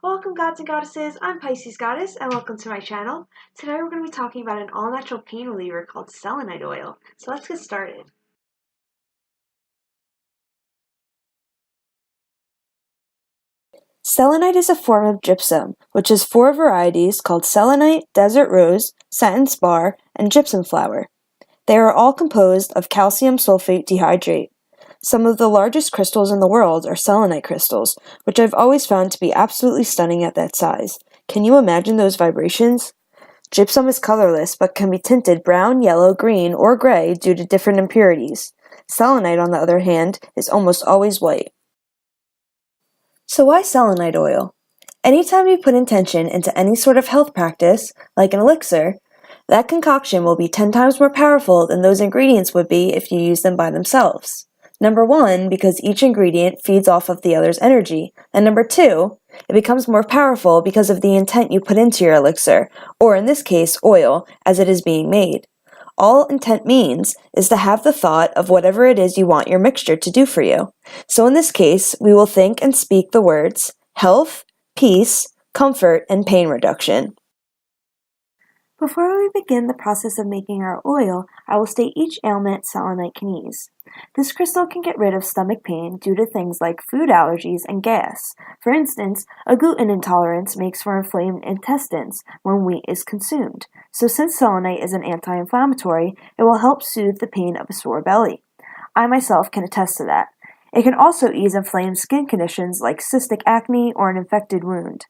Welcome gods and goddesses, I'm Pisces Goddess and welcome to my channel. Today we're going to be talking about an all-natural pain reliever called Selenite Oil. So let's get started. Selenite is a form of gypsum, which has four varieties called selenite, desert rose, satin spar, and gypsum flower. They are all composed of calcium sulfate dihydrate. Some of the largest crystals in the world are selenite crystals, which I've always found to be absolutely stunning at that size. Can you imagine those vibrations? Gypsum is colorless but can be tinted brown, yellow, green, or gray due to different impurities. Selenite, on the other hand, is almost always white. So why selenite oil? Anytime you put intention into any sort of health practice, like an elixir, that concoction will be 10 times more powerful than those ingredients would be if you use them by themselves. Number one, because each ingredient feeds off of the other's energy, and number two, it becomes more powerful because of the intent you put into your elixir, or in this case, oil, as it is being made. All intent means is to have the thought of whatever it is you want your mixture to do for you. So in this case, we will think and speak the words health, peace, comfort, and pain reduction. Before we begin the process of making our oil, I will state each ailment selenite can ease. This crystal can get rid of stomach pain due to things like food allergies and gas. For instance, a gluten intolerance makes for inflamed intestines when wheat is consumed. So since selenite is an anti-inflammatory, it will help soothe the pain of a sore belly. I myself can attest to that. It can also ease inflamed skin conditions like cystic acne or an infected wound.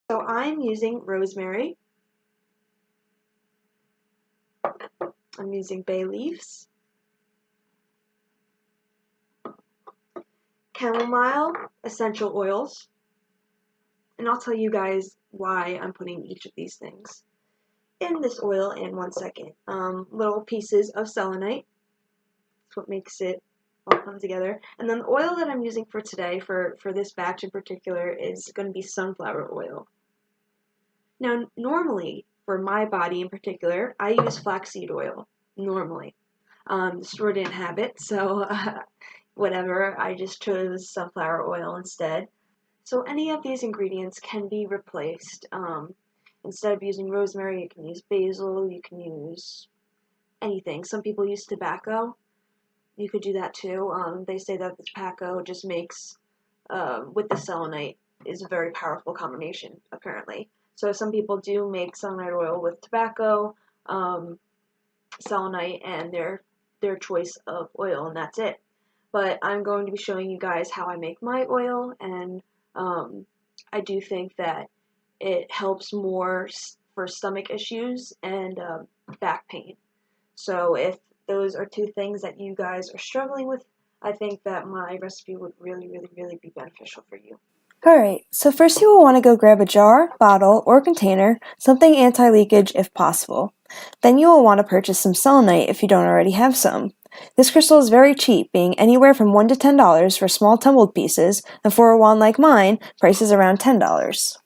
So I'm using rosemary, I'm using bay leaves, chamomile, essential oils, and I'll tell you guys why I'm putting each of these things in this oil in 1 second. Little pieces of selenite. That's what makes it all come together. And then the oil that I'm using for today, for this batch in particular, is going to be sunflower oil. Now, normally, for my body in particular, I use flaxseed oil, normally. The store didn't have it, so whatever, I just chose sunflower oil instead. So any of these ingredients can be replaced. Instead of using rosemary, you can use basil, you can use anything. Some people use tobacco. You could do that too. They say that the tobacco just makes, with the selenite, is a very powerful combination, apparently. So some people do make selenite oil with tobacco, selenite, and their choice of oil, and that's it. But I'm going to be showing you guys how I make my oil, and I do think that it helps more for stomach issues and back pain. So if those are two things that you guys are struggling with, I think that my recipe would really, really, really be beneficial for you. Alright, so first you will want to go grab a jar, bottle, or container, something anti-leakage if possible. Then you will want to purchase some selenite if you don't already have some. This crystal is very cheap, being anywhere from $1 to $10 for small tumbled pieces, and for a wand like mine, prices around $10.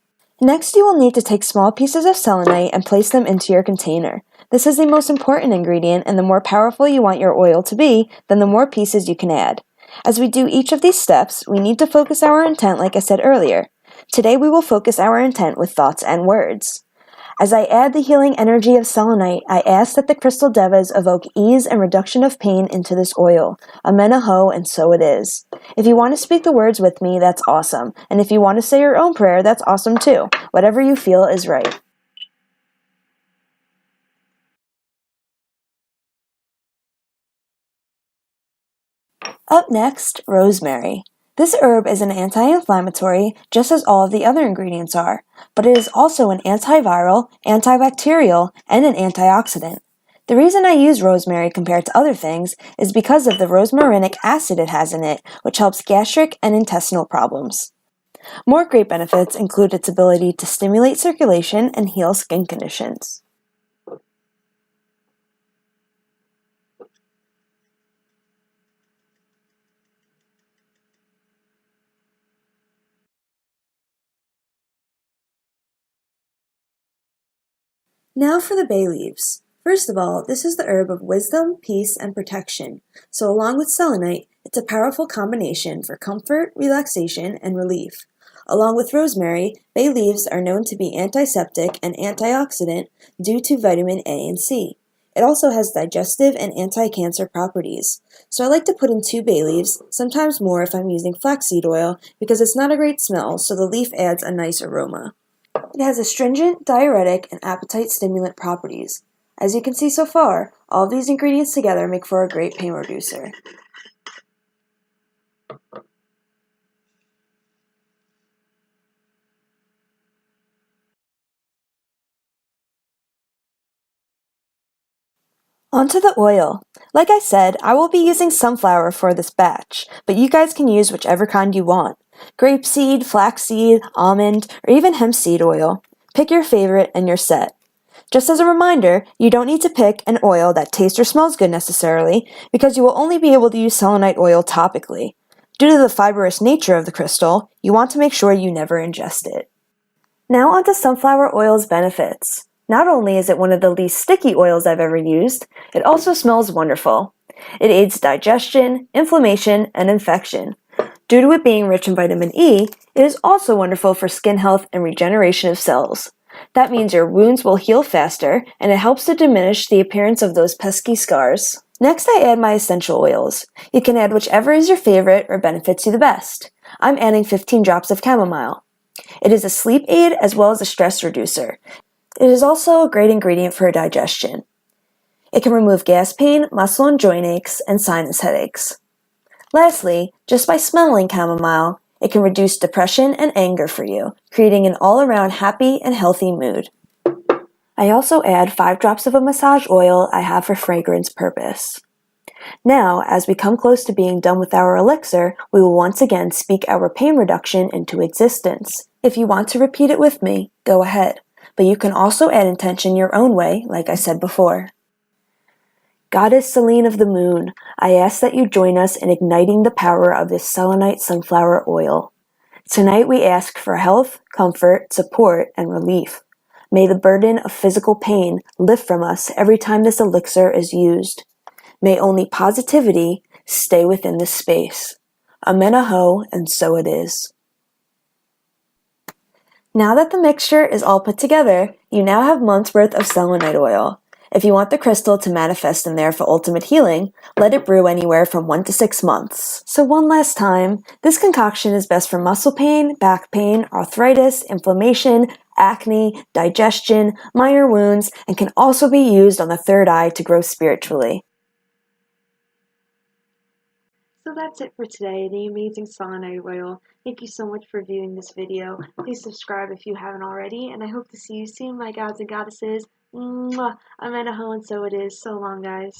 Next, you will need to take small pieces of selenite and place them into your container. This is the most important ingredient, and the more powerful you want your oil to be, then the more pieces you can add. As we do each of these steps, we need to focus our intent like I said earlier. Today we will focus our intent with thoughts and words. As I add the healing energy of selenite, I ask that the crystal devas evoke ease and reduction of pain into this oil. Amen aho, and so it is. If you want to speak the words with me, that's awesome. And if you want to say your own prayer, that's awesome too. Whatever you feel is right. Up next, rosemary. This herb is an anti-inflammatory, just as all of the other ingredients are, but it is also an antiviral, antibacterial, and an antioxidant. The reason I use rosemary compared to other things is because of the rosmarinic acid it has in it, which helps gastric and intestinal problems. More great benefits include its ability to stimulate circulation and heal skin conditions. Now for the bay leaves. First of all, this is the herb of wisdom, peace, and protection. So along with selenite, it's a powerful combination for comfort, relaxation, and relief. Along with rosemary, bay leaves are known to be antiseptic and antioxidant due to vitamin A and C. It also has digestive and anti-cancer properties. So I like to put in 2 bay leaves, sometimes more if I'm using flaxseed oil, because it's not a great smell, so the leaf adds a nice aroma. It has astringent, diuretic, and appetite stimulant properties. As you can see so far, all of these ingredients together make for a great pain reducer. Onto the oil. Like I said, I will be using sunflower for this batch, but you guys can use whichever kind you want. Grapeseed, flaxseed, almond, or even hemp seed oil. Pick your favorite and you're set. Just as a reminder, you don't need to pick an oil that tastes or smells good necessarily, because you will only be able to use selenite oil topically. Due to the fibrous nature of the crystal, you want to make sure you never ingest it. Now onto sunflower oil's benefits. Not only is it one of the least sticky oils I've ever used, it also smells wonderful. It aids digestion, inflammation, and infection. Due to it being rich in vitamin E, it is also wonderful for skin health and regeneration of cells. That means your wounds will heal faster, and it helps to diminish the appearance of those pesky scars. Next, I add my essential oils. You can add whichever is your favorite or benefits you the best. I'm adding 15 drops of chamomile. It is a sleep aid as well as a stress reducer. It is also a great ingredient for digestion. It can remove gas pain, muscle and joint aches, and sinus headaches. Lastly, just by smelling chamomile, it can reduce depression and anger for you, creating an all-around happy and healthy mood. I also add 5 drops of a massage oil I have for fragrance purpose. Now, as we come close to being done with our elixir, we will once again speak our pain reduction into existence. If you want to repeat it with me, go ahead, but you can also add intention your own way, like I said before. Goddess Selene of the Moon, I ask that you join us in igniting the power of this selenite sunflower oil. Tonight we ask for health, comfort, support, and relief. May the burden of physical pain lift from us every time this elixir is used. May only positivity stay within this space. Amen aho, and so it is. Now that the mixture is all put together, you now have months worth of selenite oil. If you want the crystal to manifest in there for ultimate healing, let it brew anywhere from 1 to 6 months. So one last time, this concoction is best for muscle pain, back pain, arthritis, inflammation, acne, digestion, minor wounds, and can also be used on the third eye to grow spiritually. So that's it for today, the amazing selenite oil. Thank you so much for viewing this video. Please subscribe if you haven't already, and I hope to see you soon, my gods and goddesses. Mwah! I'm Idaho, and so it is. So long, guys.